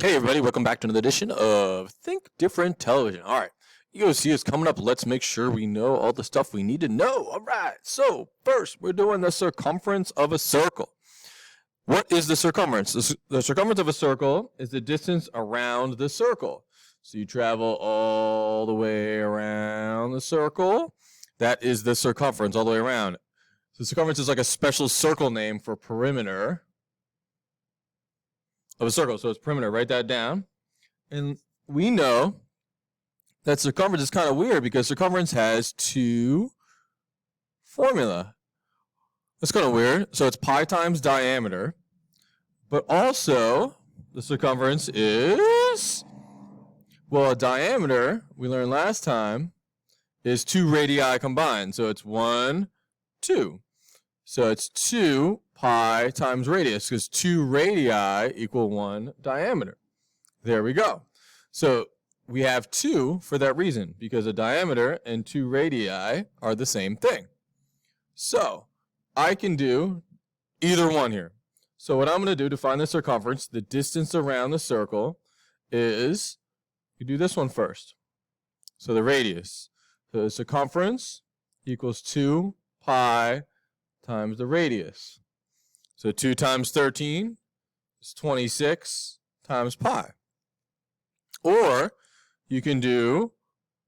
Hey everybody, welcome back to another edition of Think Different Television. All right, EOC is coming up. Let's make sure we know all the stuff we need to know. All right, so first we're doing the circumference of a circle. What is the circumference? The circumference of a circle is the distance around the circle. So you travel all the way around the circle. That is the circumference all the way around. So circumference is like a special circle name for perimeter of a circle. So it's perimeter. Write that down. And we know that circumference is kind of weird because circumference has two formula. That's kind of weird. So it's pi times diameter, but also the circumference is, well, diameter, we learned last time, is 2 radii combined. So it's 1, 2. So it's 2 pi times radius, because 2 radii equal 1 diameter. There we go. So we have 2 for that reason, because a diameter and 2 radii are the same thing. So I can do either one here. So what I'm going to do to find the circumference, the distance around the circle, is you do this one first. So the radius. So the circumference equals 2 pi times the radius. So 2 times 13 is 26 times pi. Or you can do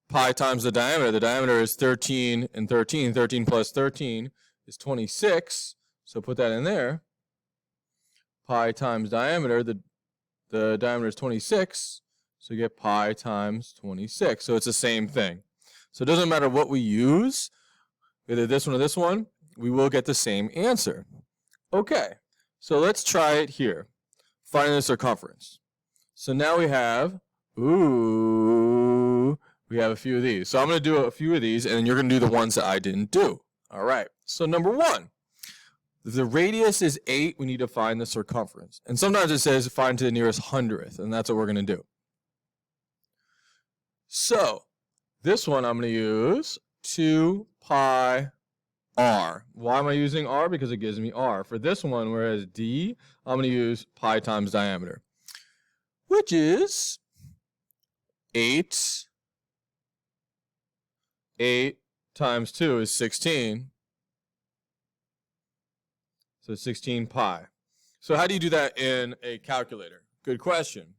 pi times the diameter. The diameter is 13 and 13. 13 plus 13 is 26. So put that in there. Pi times diameter. The diameter is 26. So you get pi times 26. So it's the same thing. So it doesn't matter what we use, either this one or this one, we will get the same answer. Okay, so let's try it here. Finding the circumference. So now we have, we have a few of these. So I'm going to do a few of these, and then you're going to do the ones that I didn't do. All right, so number 1. If the radius is 8, we need to find the circumference. And sometimes it says find to the nearest hundredth, and that's what we're going to do. So this one I'm going to use 2 pi r. Why am I using r? Because it gives me r. For this one, whereas d, I'm going to use pi times diameter, which is 8. 8 times 2 is 16. So 16 pi. So how do you do that in a calculator? Good question.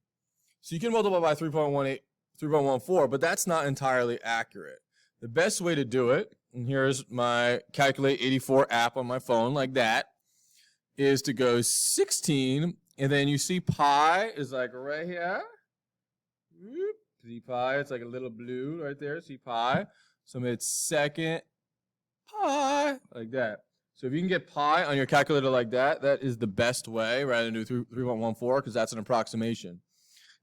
So you can multiply by 3.14, but that's not entirely accurate. The best way to do it, and here's my Calculate 84 app on my phone, like that, is to go 16, and then you see pi is like right here. See pi, it's like a little blue right there. See pi. So it's second pi, like that. So if you can get pi on your calculator like that, that is the best way, rather than do 3.14, because that's an approximation.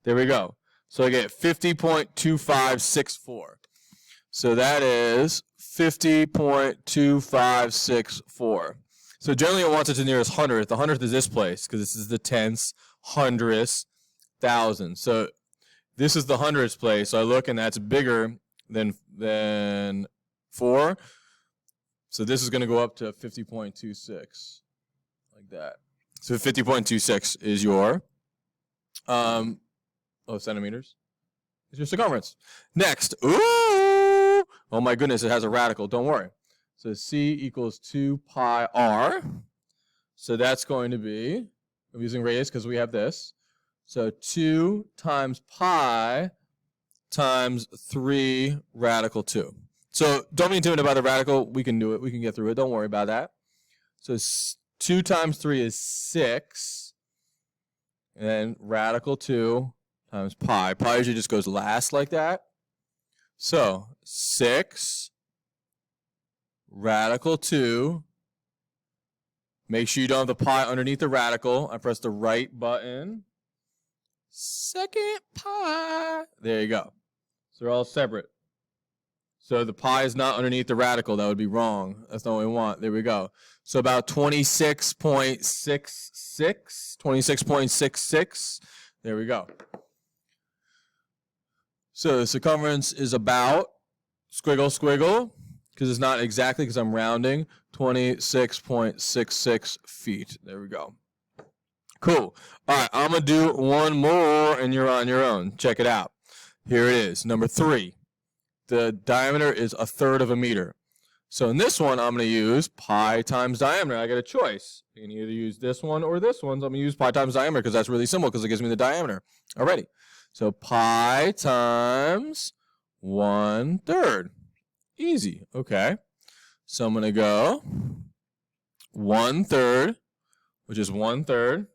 There we go. So I get 50.2564. So that is 50.2564. So generally it wants it to the nearest hundredth. The hundredth is this place, because this is the tenths, hundredths, thousand. So this is the hundredths place. So I look, and that's bigger than 4. So this is going to go up to 50.26, like that. So 50.26 is your centimeters. It's your circumference. Next, oh my goodness, it has a radical. Don't worry. So C equals 2 pi r. So that's going to be, I'm using radius because we have this. So 2 times pi times 3 radical 2. So don't be intimidated by the radical. We can do it. We can get through it. Don't worry about that. So 2 times 3 is 6. And then radical 2 times pi. Pi usually just goes last like that. So 6 radical 2. Make sure you don't have the pi underneath the radical. I press the right button. Second pi. There you go. So they're all separate. So the pi is not underneath the radical. That would be wrong. That's not what we want. There we go. So about 26.66. 26.66. There we go. So the circumference is about, squiggle, squiggle, because it's not exactly, because I'm rounding, 26.66 feet. There we go. Cool. All right, I'm going to do one more, and you're on your own. Check it out. Here it is. Number 3. The diameter is 1/3 of a meter. So in this one, I'm going to use pi times diameter. I get a choice. You can either use this one or this one. So I'm going to use pi times diameter because that's really simple because it gives me the diameter. Alrighty. So pi times 1/3. Easy. Okay. So I'm going to go 1/3, which is 1/3.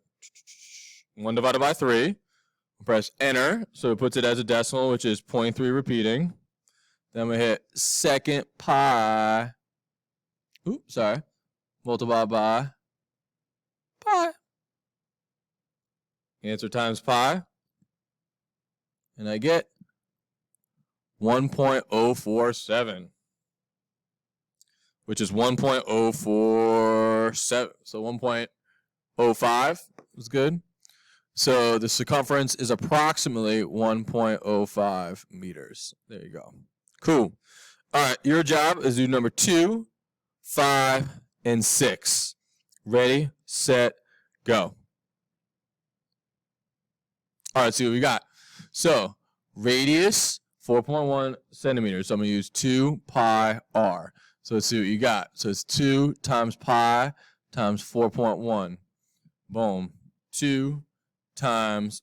1 divided by 3. Press enter. So it puts it as a decimal, which is 0.3 repeating. Then we hit second pi. Oops, sorry. Multiplied by pi. Answer times pi. And I get 1.047. Which is 1.047. So 1.05 is good. So the circumference is approximately 1.05 meters. There you go. Cool. All right, your job is do number 2, 5, and 6. Ready, set, go. All right, let's see what we got. So radius, 4.1 centimeters. So I'm going to use 2 pi r. So let's see what you got. So it's 2 times pi times 4.1. Boom. 2 times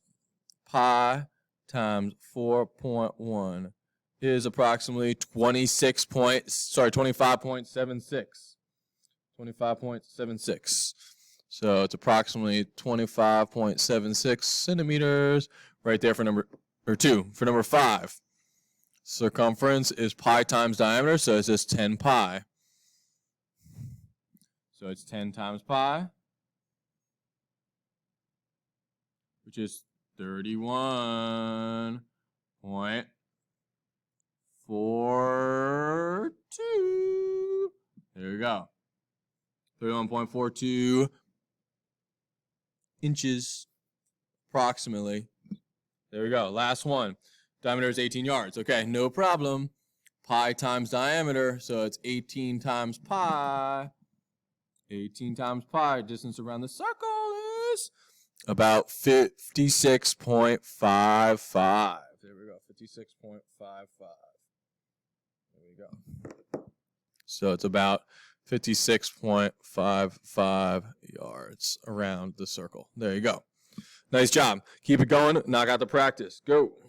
pi times 4.1 is approximately 25.76. 25.76. So it's approximately 25.76 centimeters right there for number 2. For number 5, circumference is pi times diameter, so it's just 10 pi. So it's 10 times pi, which is 31.42. There we go. 31.42 inches, approximately. There we go. Last one. Diameter is 18 yards. Okay, no problem. Pi times diameter, so it's 18 times pi. 18 times pi. Distance around the circle is about 56.55. There we go. 56.55. There we go. So it's about 56.55 yards around the circle. There you go. Nice job. Keep it going. Knock out the practice. Go.